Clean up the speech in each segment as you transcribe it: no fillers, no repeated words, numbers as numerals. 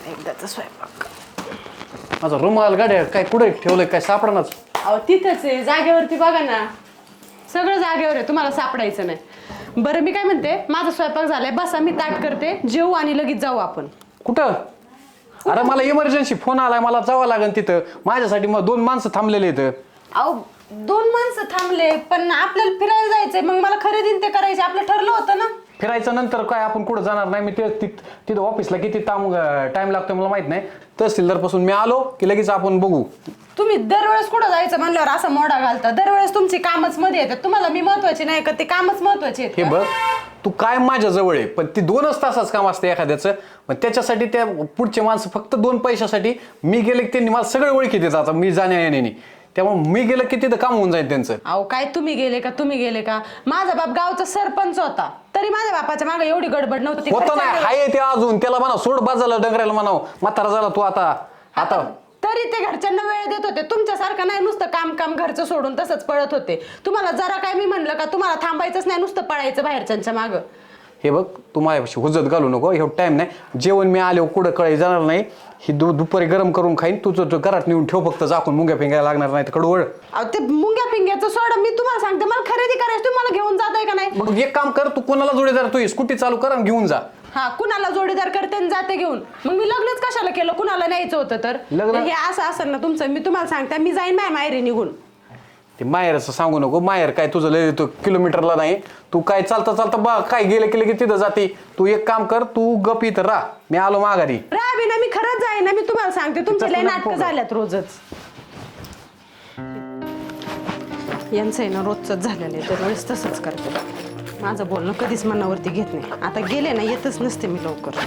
एकदाचा स्वयंपाक. माझा रुमाल गाड्या काय कुठे ठेवलंय काय सापडणार. अहो तिथंच आहे जागेवरती बघा ना, सगळं जागेवर आहे, तुम्हाला सापडायचं नाही. बरं मी काय म्हणते, माझा स्वयंपाक झालाय, बसा मी ताट करते, जेवू आणि लगेच जाऊ आपण. कुठं? अरे मला इमर्जन्सी फोन आलाय, मला जावं लागेल तिथं. माझ्यासाठी मग 2 माणसं थांबलेले आहेत. अहो 2 माणसं थांबले, पण आपल्याला फिरायला जायचंय, मग मला खरेदी ते करायचे, आपलं ठरलं होतं ना. फिरायचं नंतर काय आपण कुठं जाणार नाही. मी तिथं ऑफिसला किती टाइम लागतो मला माहित नाही. तहसीलदारपासून मी आलो की लगेच आपण बघू. तुम्ही दरवेळेस कुठं जायचं म्हणल्यावर असं मोडा घालता. दरवेळेस तुमची कामच मध्ये येतात. तुम्हाला मी महत्वाची नाही का, ते कामच महत्वाचे आहेत हे का? बघ, तू काय माझ्या जवळ आहे, पण ती 2च तासाच काम असतं एखाद्याचं. पण त्याच्यासाठी त्या पुढचे माणसं फक्त 2 पैशासाठी मी गेले की त्यांनी मला सगळे ओळखी देतात. आता मी जाण्या येण्याने, त्यामुळे मी गेलं की तिथं काम होऊन जाईल त्यांचं. अहो काय तुम्ही गेले का? माझा बाप गावचा सरपंच होता, तरी माझ्या बापाच्या मागे एवढी गडबड नव्हती. होतं नाही, हाय ते अजून. त्याला म्हणा सोड बाजाला डंगरायला म्हणाव, म्हातारा झाला तू आता तरी ते घरच्यांना वेळ देत होते. तुमच्यासारखं नाही नुसतं काम घरचं सोडून तसंच पळत होते. तुम्हाला जरा काय मी म्हणलं का, तुम्हाला थांबायचंच नाही, नुसतं पळायचं बाहेरच्यांच्या मागं. हे बघ, तू माझ्यापाशी हुजत घालू नको. एवढं टाइम नाही. जेवण मी आलो कुठं कळाई जाणार नाही. ही दुपारी गरम करून खाईन. तुझं घरात नेऊन ठेव, फक्त झाकून मुंग्या फिंगायला लागणार नाही तर कडवळ. अहो ते मुंग्या पिंग्याचं सोडा, मी तुम्हाला सांगते, मला खरेदी करायची, तुम्हाला घेऊन जाताय का नाही? मग एक काम कर, तू कोणाला जोडीदार, तू स्कूटी चालू कर आणि घेऊन जा. हा, कुणाला जोडीदार करते आणि जाते घेऊन. मग मी लग्नच कशाला केलं, कुणाला न्यायचं होतं तर? लग्न? हे असं असेल ना तुमचं, मी तुम्हाला सांगते, मी जाईन माझ्या माहेरी निघून. ते माहेरचं सांगू नको. माहेर काय तुझं लय तू किलोमीटरला नाही. तू काय चालता बा काय गेलं की लगेच तिथं जाते. तू एक काम कर, तू गप इथं राह, मी आलो माघारी. राहावी ना, मी खरंच जाईन ना. मी तुम्हाला सांगते, तुमचे लय नाटकं झाल्यात रोजच. यांचं आहे ना रोजच झालेलं आहे, दरवेळेस तसंच करते. माझं बोलणं कधीच मनावरती घेत नाही. आता गेले ना, येतच नसते मी लवकर.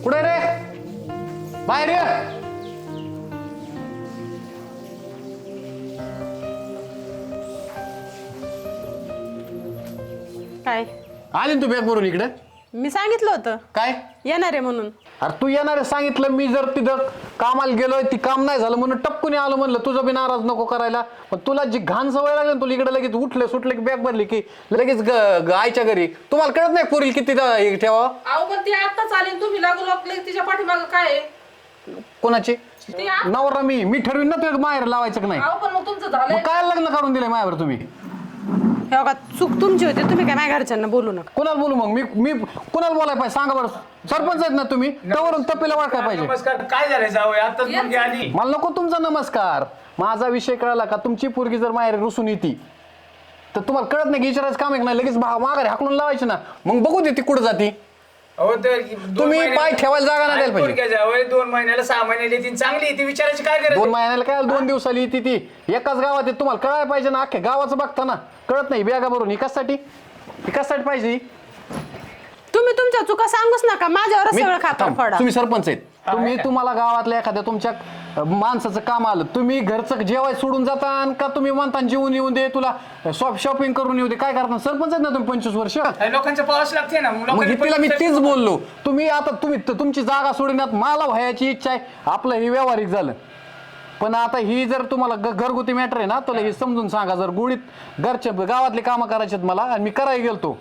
कुठे रे? बाहेर ये. काय आली ना तू बॅग भरून इकडे? मी सांगितलं होतं काय येणार आहे म्हणून. अरे तू येणार आहे सांगितलं. मी जर तिथं कामाला गेलोय, ती काम नाही झालं म्हणून टपकून आलो. म्हणलं तुझं बी नाराज नको करायला. पण तुला जी घाण सवय लागली ना, तुला इकडे लगेच उठले सुटले की बॅग भरली की लगेच आईच्या घरी. तुम्हाला कळत नाही पोरील किती ठेवा. अहो पण ती आत्ताच आली, तुम्ही लागू लागले तिच्या पाठीमागं काय आहे? कोणाची? नवरा मी ठरवीन ना तुला माहेर लावायचं की नाही. अहो पण मग तुमचं झालंय. मग काय लग्न काढून दिलंय मायावर तुम्ही? हे बघा, चूक तुमची होती, तुम्ही काय माझ्या घरच्यांना बोलू नका. कोणाला बोलू मग? मी कोणाला बोलायला पाहिजे सांगा बरं. सरपंच आहेत ना तुम्ही, त्यावरून तपेला वाढकाय पाहिजे. नमस्कार. काय झालं जावं आताच मुलगी आली. मला नको तुमचा नमस्कार. माझा विषय कळला का? तुमची पोरगी जर माहेर रुसून येते तर तुम्हाला कळत नाही की विचारायचं काम आहे नाही, लगेच माघारी हाकलून लावायचे ना. मग बघू दे ती कुठं जाती. अहो तर तुम्ही पाय ठेवायला जागा नाही द्यायला पाहिजे. जावं 2 महिन्याला 6 महिन्याला येतील, चांगली ती विचारायची काय गरज 2 महिन्याला काय 2 दिवसाला येते ती. एकाच गावात आहे, तुम्हाला कळायला पाहिजे ना. अख्ख्या गावाचं बघता ना, कळत नाही. बॅगा भरून हिकासाठी पाहिजे. तुम्ही तुमच्या चुका सांगूच नका, माझ्यावरच सगळं खाता फडा. तुम्ही सरपंच आहेत. तुम्हाला गावातल्या एखाद्या तुमच्या माणसाचं काम आलं, तुम्ही घरचं जेवाय सोडून जाता का? तुम्ही म्हणता जेवून येऊन दे, तुला शॉपिंग करून येऊ दे, काय करता? सरपंच आहेत ना तुम्ही 25 वर्ष. लोकांच्या पावस लागते ना. मग तिला मी तेच बोललो. तुम्ही तुमची जागा सोडण्यात मला व्हायची इच्छा आहे. आपलं हे व्यावहारिक झालं. पण आता ही जर तुम्हाला घरगुती मॅटर आहे ना, तुला हे समजून सांगा. जर गुढीत घरच्या गावातली कामं करायची मला आणि मी करायला गेलतो,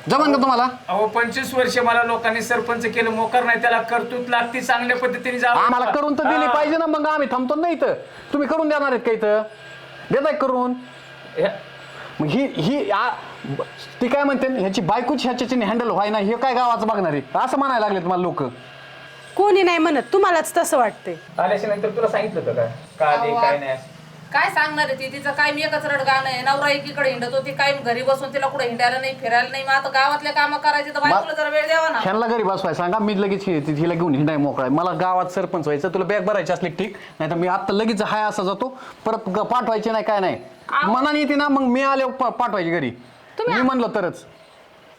जमान का तुम्हाला? अहो 25 वर्ष मला लोकांनी सरपंच केलं, मोकर नाही. त्याला कर्तृत्व लागते, चांगल्या पद्धतीने जावं. आम्हाला करून तर दिली पाहिजे ना. मग आम्ही थांबतो नाही तर. तुम्ही करून देणार आहेत का इथं? देताय करून? मग ती काय म्हणते, ह्याची बायकोच ह्याच्याने हँडल व्हाय ना, हे काय गावाचं बघणार आहे असं म्हणायला लागलेत मला लोक. कोणी नाही म्हणत, तुम्हालाच तसं वाटतंय. आल्याच्या नंतर तुला सांगितलं होतं का दे काय नाही? काय सांगणार आहे ती? तिचं काय मी एकच रडगाणं आहे. नवरा एकीकडे हिंडत होती, काय घरी बसून तिला कुठे हिंडायला नाही, फिरायला नाही. मग आता गावातल्या कामं करायची तर बायकोला जरा वेळ द्यावा ना. ह्यांना घरी बसवाय सांगा, मी लगेच हिला घेऊन हिंडाय मोकळाय. मला गावात सरपंच व्हायचं. तुला बॅग भरायची असली ठीक, नाही तर मी आता लगेच हाय असा जातो. परत पाठवायचे नाही, काय नाही. मनाने येते ना, मग मी आले पाठवायची घरी. मी म्हणलो तरच.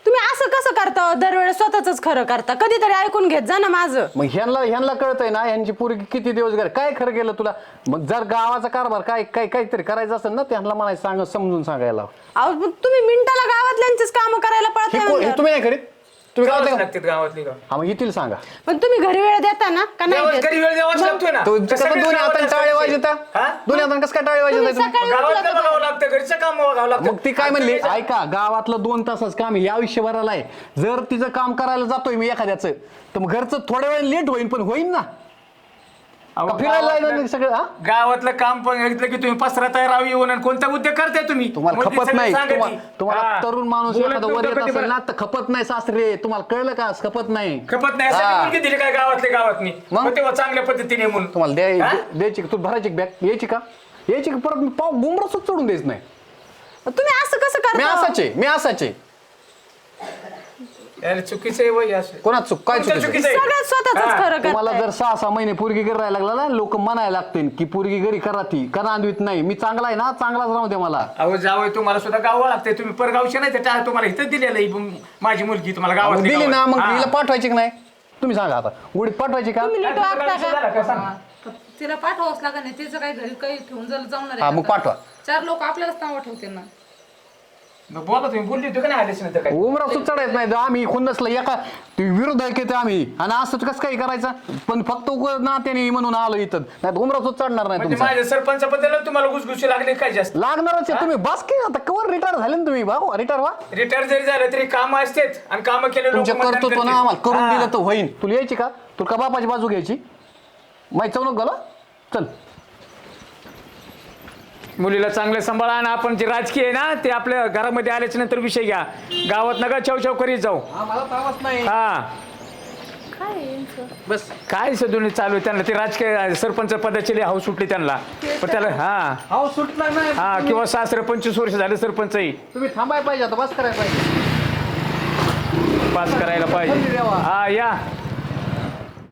तुम्ही असं कसं करता दरवेळेस स्वतःच खरं करता कधीतरी ऐकून घेत जा ना माझं मग ह्यांना कळतंय ना यांची पोरगी किती दिवस घर काय खरं केलं तुला मग जर गावाचा कारभार काहीतरी करायचं असेल ना त्यांना म्हणायचं समजून सांगायला अहो मग तुम्ही मिनिटाला गावातल्यांचीच कामं करायला हे पळता तुम्ही नाही करीत तुम्ही गावात काय लागतात गावातली गाव हा मग येतील सांगा पण तुम्ही घरी वेळ देता ना का नाही देत? घरी वेळ द्यावाच लागतोय ना तो कसं दोन्ही हाताने टाळे वाजता हा? दोन्ही हाताने कसं काय टाळे तुम्ही वाजता सकाळी गावातलं उठला का बघावं लागतं घरचं काम बघावं लागतं मग ती काय म्हणली ऐका गावातलं 2 तासच काम आहे, या आयुष्यभराला आहे. जर तिचं काम करायला जातोय मी एखाद्याचं तर मग घरचं थोड्या वेळ लेट होईल पण होईल ना अहो, का फिरायला गावातलं- जायचं सगळं हा? गावातलं काम पण घेतलं की तुम्ही पसरता राव येऊन आणि कोणता उद्योग करताय तुम्ही तुम्हाला मोदी खपत सगळं नाही सांगते. तुम्हाला हा. तरुण माणूस बोलत एखादा वर नव्हतं येत कधी असेल बरं. ना तर खपत नाही सासरे तुम्हाला कळलं का खपत नाही खपत नाही असं हा. मुलगी दिली काय गावातल्या गावातनी मग? मग तेव्हा चांगल्या पद्धतीने म्हणून तुम्हाला हा? द्यायची का तू भरायची बॅग यायची का परत मी पाव गुमरसच चढून द्यायच नाही तुम्ही असं कसं मी करता असाचे यार चुकीचं आहे वय असं कोणाच चूक काय तुमचं चुकीचं चुकीचं आहे. सगळ्यात स्वतःच हा. खरं तुम्हाला करताय जर 6 महिने पोरगी घरी राहायला लागला ना लोक म्हणायला लागतील की पोरगी घरी करा ती का नांदवीत नाही मी चांगला आहे ना चांगलाच राहू दे मला अहो जावं तुम्हाला सुद्धा गाव लागते तुम्ही परगावचे नाही तर तुम्हाला इथं दिलेलं आहे माझी मुलगी तुम्हाला मग गावात दिली ना मग हिला पाठवायची की नाही तुम्ही सांगा आता उडीत पाठवायची का तुम्ही नीट वागता का तिला पाठवावंच लागत नाही तिचं काही घरी काही ठेवून जाऊन हा मग पाठवा 4 लोक आपल्यालाच नाव ठेवतील ना बोला तुम्ही बोलली होती का नाही आलेच नाही तर काय उमरा सुचडायच नाही आम्ही खुन्नसला एका विरोध ऐकते आम्ही आणि असं कसं काही करायचं पण फक्त नात्याने म्हणून आलो इथं नाही उमरा सुच चढणार नाही म्हणजे तुमचा माझ्या सरपंचाबद्दल तुम्हाला घुसघुशी लागले काय जास्त लागणारच आहे तुम्ही बस की आता कवर रिटायर झाले ना तुम्ही भाऊ रिटायर व्हा रिटायर जरी झालं तरी काम असतेच आणि काम केले तुमच्या कर्तृत्व ना आम्हाला करून दिलं तर होईन तुला यायची का तुला का बापाची बाजू घ्यायची माहीत चौनक झालं चल मुलीला चांगलं सांभाळा आणि आपण जे राजकीय आहे ना ते आपल्या घरामध्ये आल्याच्या नंतर विषय घ्या गावात नका छव करीत जाऊ हा बस काय सदून चालू आहे त्यांना ते राजकीय सरपंच पदाची लई हाऊस सुटली त्यांना पण त्याला हा अहो सुटला नाही हा किंवा 25 वर्ष झाले सरपंचही तुम्ही थांबायला पाहिजे आता बस करायला पाहिजे पास करायला पाहिजे हा या